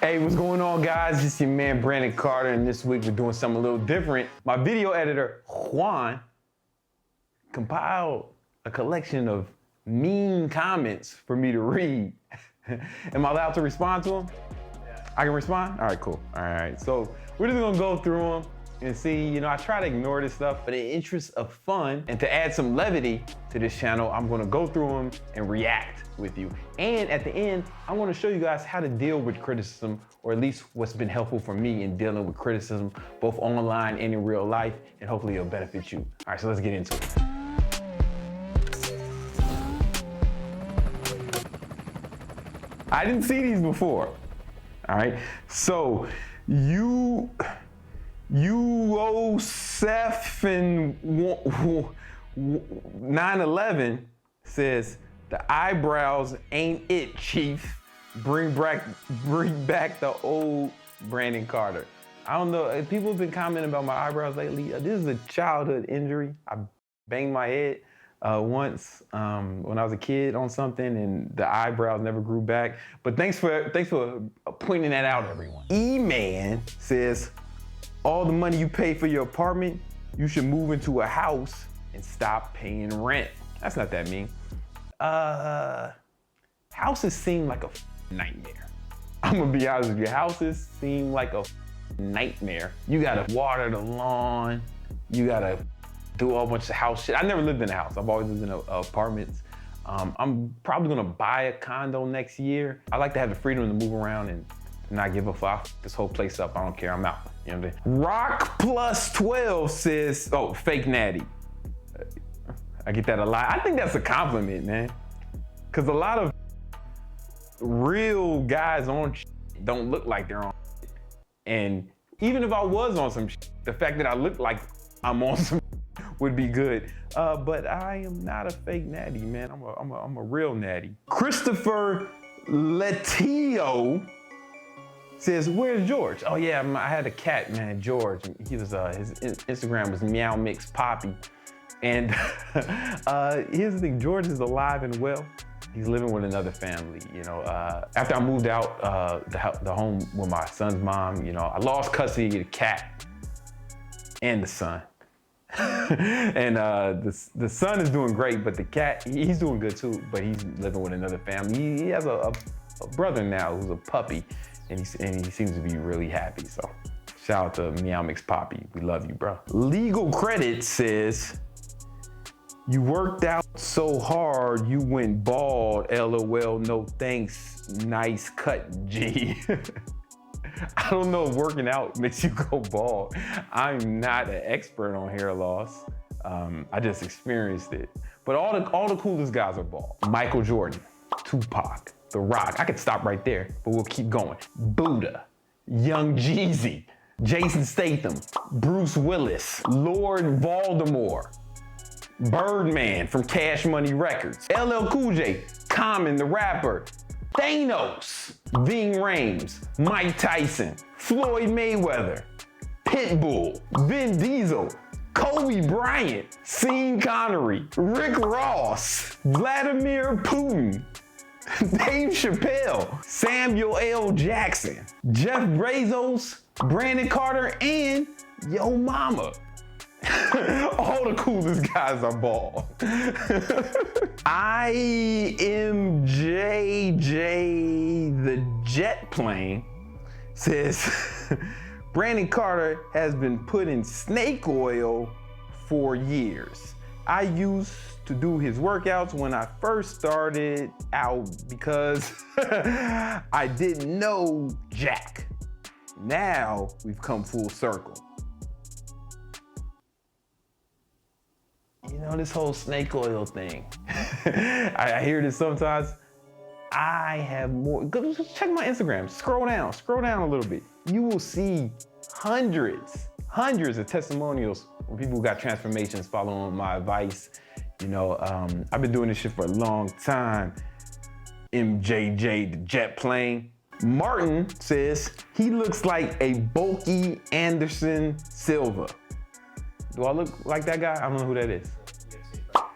Hey, what's going on, guys? It's your man, Brandon Carter, and this week we're doing something a little different. My video editor, Juan, compiled a collection of mean comments for me to read. Am I allowed to respond to them? Yeah. I can respond? All right, cool. All right, so we're just gonna go through them and see, I try to ignore this stuff, but in the interest of fun and to add some levity to this channel, I'm gonna go through them and react with you. And at the end, I wanna show you guys how to deal with criticism, or at least what's been helpful for me in dealing with criticism, both online and in real life, and hopefully it'll benefit you. All right, so let's get into it. I didn't see these before, all right? So, Seth and 911 says, the eyebrows ain't it, Chief. Bring back the old Brandon Carter. I don't know, people have been commenting about my eyebrows lately. This is a childhood injury. I banged my head once when I was a kid on something, and the eyebrows never grew back. But thanks for pointing that out, everyone. E-Man says, all the money you pay for your apartment, you should move into a house and stop paying rent. That's not that mean. Houses seem like a nightmare. I'm gonna be honest with you, houses seem like a nightmare. You gotta water the lawn, you gotta do a whole bunch of house shit. I never lived in a house, I've always lived in apartments. I'm probably gonna buy a condo next year. I like to have the freedom to move around and not give a fuck. This whole place up, I don't care, I'm out. You know what I'm saying? Rock plus 12 says, oh, fake Natty. I get that a lot. I think that's a compliment, man. Cause a lot of real guys on don't look like they're on shit. And even if I was on some shit, the fact that I look like I'm on some would be good. But I am not a fake Natty, man. I'm a real Natty. Christopher Letio says, where's George? Oh yeah, I had a cat, man, George. He was, his Instagram was Meow Mix Poppy. And here's the thing, George is alive and well. He's living with another family, After I moved out the home with my son's mom, I lost custody of the cat and the son. And the son is doing great, but the cat, he's doing good too, but he's living with another family. He has a brother now who's a puppy, and he seems to be really happy, so shout out to Meow Mix Poppy. We love you, bro. Legal Credit says, you worked out so hard, you went bald. LOL, no thanks. Nice cut, G. I don't know if working out makes you go bald. I'm not an expert on hair loss. I just experienced it. But all the coolest guys are bald. Michael Jordan, Tupac, The Rock. I could stop right there, but we'll keep going. Buddha, Young Jeezy, Jason Statham, Bruce Willis, Lord Voldemort, Birdman from Cash Money Records, LL Cool J, Common the rapper, Thanos, Ving Rhames, Mike Tyson, Floyd Mayweather, Pitbull, Vin Diesel, Kobe Bryant, Sean Connery, Rick Ross, Vladimir Putin, Dave Chappelle, Samuel L. Jackson, Jeff Bezos, Brandon Carter, and Yo Mama. All the coolest guys are bald. IMJJ the jet plane says, Brandon Carter has been put in snake oil for years. I used to do his workouts when I first started out because I didn't know Jack. Now we've come full circle. This whole snake oil thing. I hear this sometimes. I have more, go check my Instagram, scroll down a little bit. You will see hundreds of testimonials from people who got transformations following my advice. I've been doing this shit for a long time. MJJ, the jet plane. Martin says, he looks like a bulky Anderson Silva. Do I look like that guy? I don't know who that is.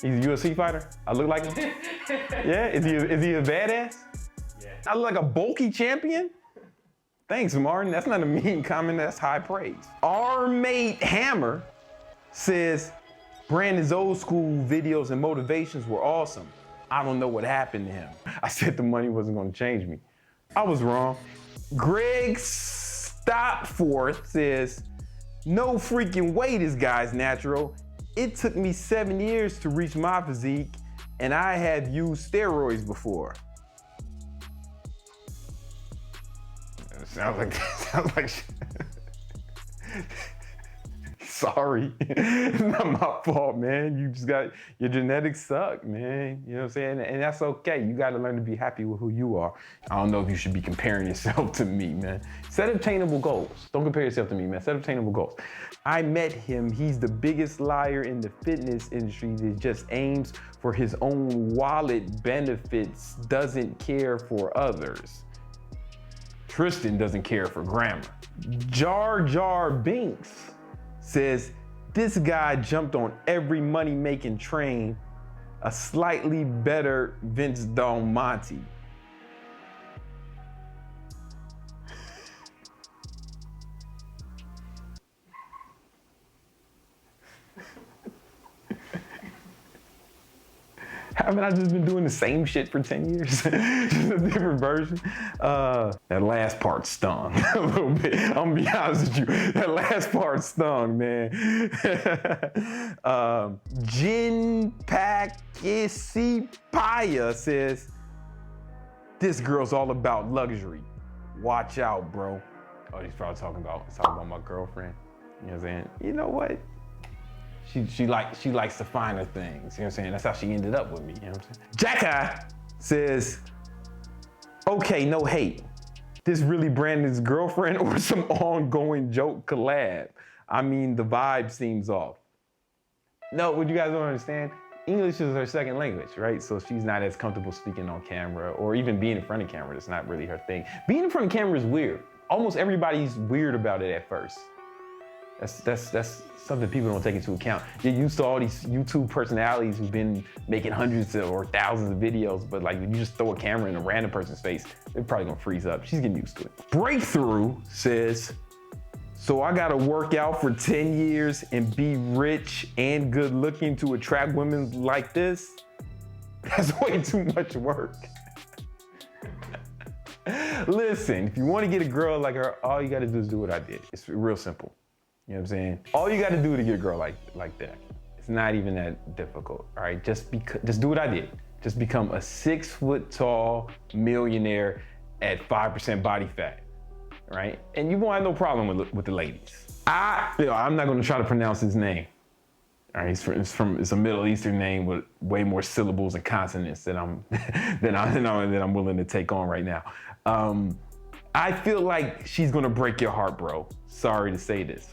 He's a UFC fighter? I look like him? Yeah? Is he a badass? Yeah. I look like a bulky champion? Thanks, Martin. That's not a mean comment, that's high praise. Our mate Hammer says, Brandon's old school videos and motivations were awesome. I don't know what happened to him. I said the money wasn't gonna change me. I was wrong. Greg Stopforth says, no freaking way this guy's natural. It took me 7 years to reach my physique, and I have used steroids before. Sounds like sorry. It's not my fault, man. You just got, your genetics suck, man. You know what I'm saying? And that's okay. You gotta learn to be happy with who you are. I don't know if you should be comparing yourself to me, man. Set obtainable goals. Don't compare yourself to me, man. Set obtainable goals. I met him. He's the biggest liar in the fitness industry that just aims for his own wallet benefits, doesn't care for others. Tristan doesn't care for grammar. Jar Jar Binks says, this guy jumped on every money-making train, a slightly better Vince Del Monte. Haven't I just been doing the same shit for 10 years? Just a different version. That last part stung a little bit. I'm gonna be honest with you. That last part stung, man. Jin Pakisipaya says, this girl's all about luxury. Watch out, bro. Oh, he's probably talking about my girlfriend. You know what I'm saying? You know what? She likes the finer things, you know what I'm saying? That's how she ended up with me, you know what I'm saying? Jacka says, okay, no hate. This really Brandon's girlfriend or some ongoing joke collab? I mean, the vibe seems off. No, what you guys don't understand, English is her second language, right? So she's not as comfortable speaking on camera or even being in front of camera. That's not really her thing. Being in front of camera is weird. Almost everybody's weird about it at first. That's something people don't take into account. You're used to all these YouTube personalities who've been making hundreds or thousands of videos, but like, when you just throw a camera in a random person's face, they're probably gonna freeze up. She's getting used to it. Breakthrough says, so I gotta work out for 10 years and be rich and good looking to attract women like this? That's way too much work. Listen, if you wanna get a girl like her, all you gotta do is do what I did. It's real simple. You know what I'm saying? All you gotta do to get a girl like that, it's not even that difficult, all right? Just do what I did. Just become a 6 foot tall millionaire at 5% body fat, right? And you won't have no problem with the ladies. I'm not gonna try to pronounce his name. All right, it's a Middle Eastern name with way more syllables and consonants than I'm willing to take on right now. I feel like she's gonna break your heart, bro. Sorry to say this.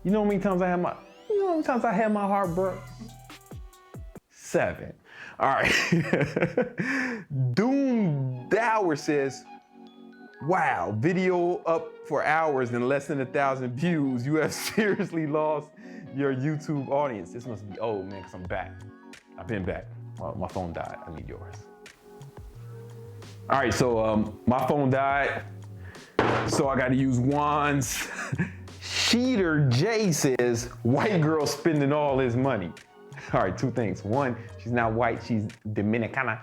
You know how many times I had my heart broke? 7. All right. Doom Dower says, wow, video up for hours and less than 1,000 views. You have seriously lost your YouTube audience. This must be old, man, because I'm back. I've been back. Well, my phone died. I need yours. All right, so my phone died, so I got to use Juan's. Cheater J says, white girl spending all his money. All right, 2 things. 1, she's not white, she's Dominicana.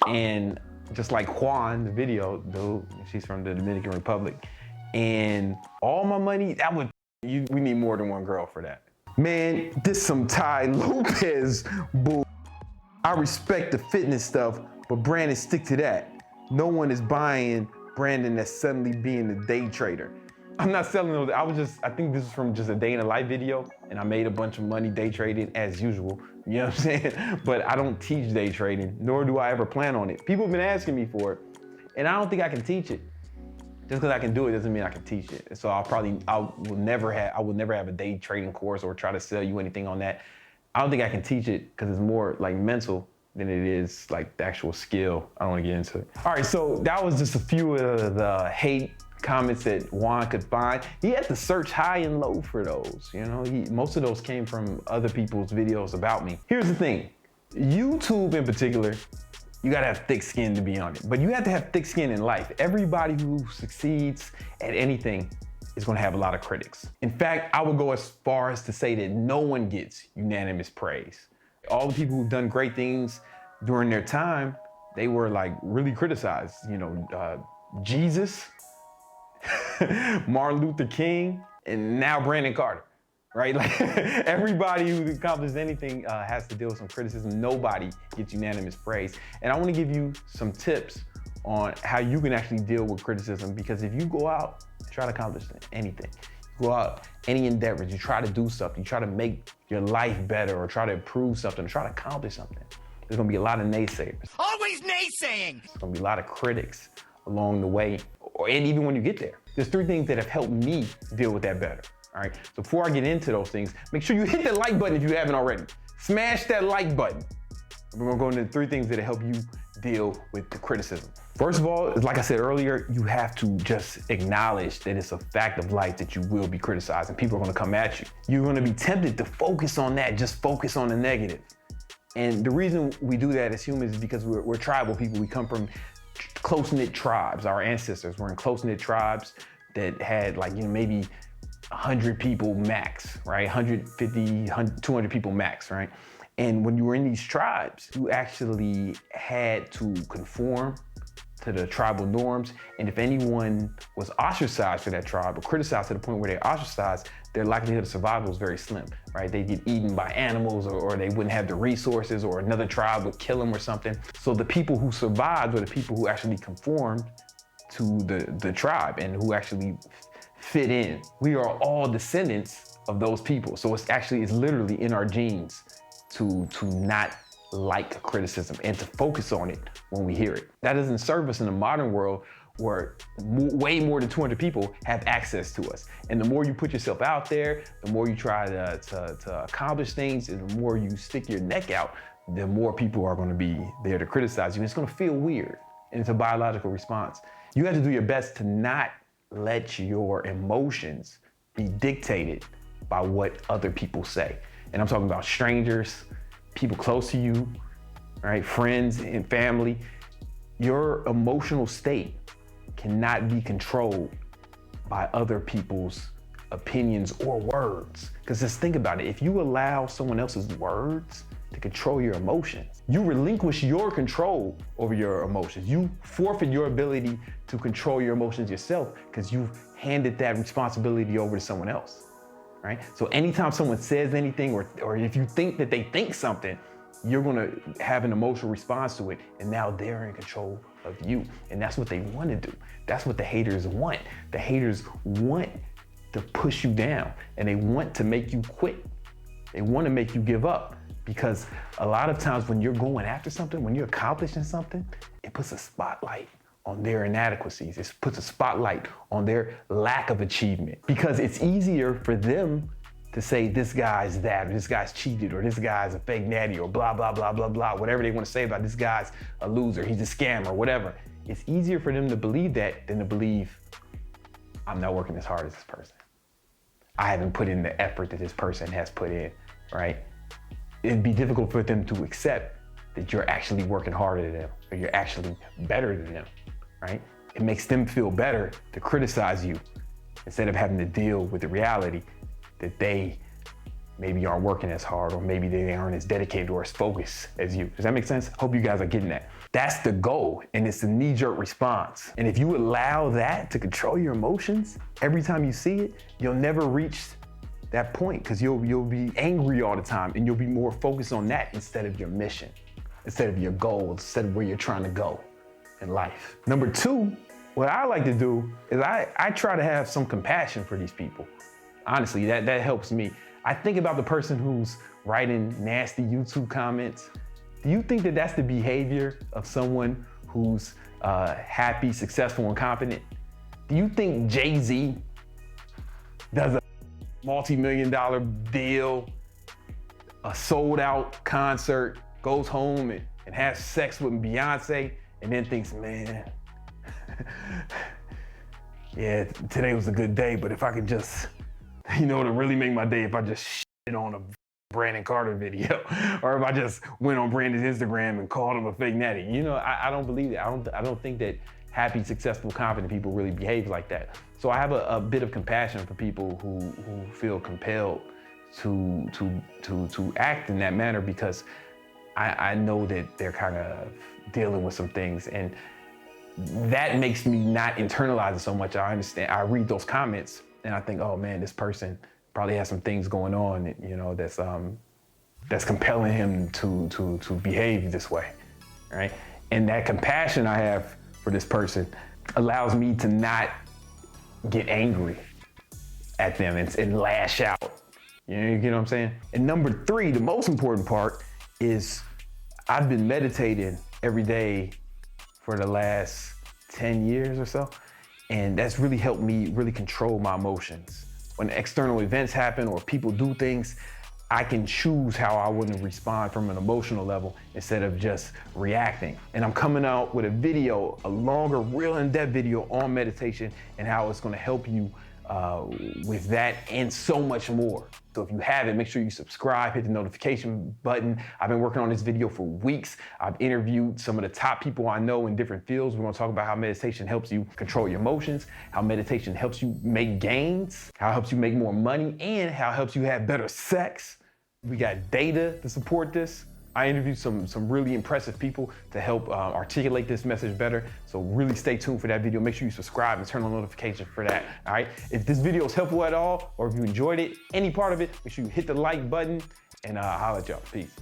And just like Juan, the video dude, she's from the Dominican Republic. And all my money, we need more than one girl for that. Man, this some Ty Lopez bull. I respect the fitness stuff, but Brandon, stick to that. No one is buying Brandon that's suddenly being a day trader. I'm not selling those. I think this is from just a day in a life video, and I made a bunch of money day trading as usual. You know what I'm saying? But I don't teach day trading, nor do I ever plan on it. People have been asking me for it, and I don't think I can teach it. Just because I can do it doesn't mean I can teach it. So I will never have a day trading course or try to sell you anything on that. I don't think I can teach it because it's more like mental than it is like the actual skill. I don't want to get into it. All right, so that was just a few of the hate comments that Juan could find. He had to search high and low for those, you know? Most of those came from other people's videos about me. Here's the thing, YouTube in particular You gotta have thick skin to be on it. But you have to have thick skin in life. Everybody who succeeds at anything is gonna have a lot of critics. In fact, I would go as far as to say that no one gets unanimous praise. All the people who've done great things during their time, they were like really criticized. You know, Jesus, Martin Luther King, and now Brandon Carter, right? Like everybody who accomplishes anything has to deal with some criticism. Nobody gets unanimous praise. And I want to give you some tips on how you can actually deal with criticism, because if you go out and try to accomplish anything, you go out, any endeavors, you try to do something, you try to make your life better or try to improve something, or try to accomplish something, there's gonna be a lot of naysayers. Always naysaying! There's gonna be a lot of critics along the way, and even when you get there. There's 3 things that have helped me deal with that better, all right? So before I get into those things, make sure you hit the like button if you haven't already. Smash that like button. We're gonna go into 3 things that help you deal with the criticism. First of all, like I said earlier, you have to just acknowledge that it's a fact of life that you will be criticized and people are gonna come at you. You're gonna be tempted to focus on that, just focus on the negative. And the reason we do that as humans is because we're tribal people. We come from close-knit tribes. Our ancestors were in close-knit tribes that had like, you know, maybe 100 people max, right? 150, 200 people max, right? And when you were in these tribes, you actually had to conform to the tribal norms. And if anyone was ostracized for that tribe or criticized to the point where they're ostracized, their likelihood of survival was very slim, right? They'd get eaten by animals, or they wouldn't have the resources, or another tribe would kill them or something. So the people who survived were the people who actually conformed to the tribe and who actually fit in. We are all descendants of those people. So it's literally in our genes to not like criticism and to focus on it when we hear it. That doesn't serve us in the modern world where way more than 200 people have access to us. And the more you put yourself out there, the more you try to accomplish things, and the more you stick your neck out, the more people are gonna be there to criticize you. And it's gonna feel weird, and it's a biological response. You have to do your best to not let your emotions be dictated by what other people say. And I'm talking about strangers, people close to you, right? Friends and family. Your emotional state cannot be controlled by other people's opinions or words. Because just think about it, if you allow someone else's words to control your emotions, you relinquish your control over your emotions. You forfeit your ability to control your emotions yourself because you've handed that responsibility over to someone else, right? So anytime someone says anything, or if you think that they think something, you're gonna have an emotional response to it, and now they're in control of you. And that's what they want to do. That's what the haters want. The haters want to push you down, and they want to make you quit. They want to make you give up, because a lot of times when you're going after something, when you're accomplishing something, it puts a spotlight on their inadequacies. It puts a spotlight on their lack of achievement, because it's easier for them to say this guy's that, or this guy's cheated, or this guy's a fake natty, or blah, blah, blah, blah, blah, whatever they want to say about this guy's a loser, he's a scammer, whatever. It's easier for them to believe that than to believe, I'm not working as hard as this person. I haven't put in the effort that this person has put in, right? It'd be difficult for them to accept that you're actually working harder than them, or you're actually better than them, right? It makes them feel better to criticize you instead of having to deal with the reality that they maybe aren't working as hard, or maybe they aren't as dedicated or as focused as you. Does that make sense? Hope you guys are getting that. That's the goal, and it's a knee-jerk response. And if you allow that to control your emotions, every time you see it, you'll never reach that point, because you'll be angry all the time, and you'll be more focused on that instead of your mission, instead of your goals, instead of where you're trying to go in life. Number 2, what I like to do is I try to have some compassion for these people. Honestly, that helps me. I think about the person who's writing nasty YouTube comments. Do you think that that's the behavior of someone who's happy, successful, and confident? Do you think Jay-Z does a multi-million-dollar deal, a sold-out concert, goes home and has sex with Beyonce, and then thinks, man, yeah, today was a good day, but if I could just, you know, to really make my day, if I just shit on a Brandon Carter video, or if I just went on Brandon's Instagram and called him a fake natty. You know, I don't believe that. I don't think that happy, successful, confident people really behave like that. So I have a bit of compassion for people who feel compelled to act in that manner, because I know that they're kind of dealing with some things, and that makes me not internalize it so much. I understand. I read those comments and I think, oh man, this person probably has some things going on, you know, that's compelling him to behave this way, right? And that compassion I have for this person allows me to not get angry at them and lash out. You get what I'm saying? And number 3, the most important part is I've been meditating every day for the last 10 years or so. And that's really helped me really control my emotions. When external events happen or people do things, I can choose how I wouldn't respond from an emotional level instead of just reacting. And I'm coming out with a video, a longer, real in-depth video on meditation and how it's gonna help you with that and so much more. So if you haven't, make sure you subscribe, hit the notification button. I've been working on this video for weeks. I've interviewed some of the top people I know in different fields. We're gonna talk about how meditation helps you control your emotions, how meditation helps you make gains, how it helps you make more money, and how it helps you have better sex. We got data to support this. I interviewed some really impressive people to help articulate this message better. So really stay tuned for that video. Make sure you subscribe and turn on notifications for that, all right? If this video is helpful at all, or if you enjoyed it, any part of it, make sure you hit the like button and I'll holler at y'all. Peace.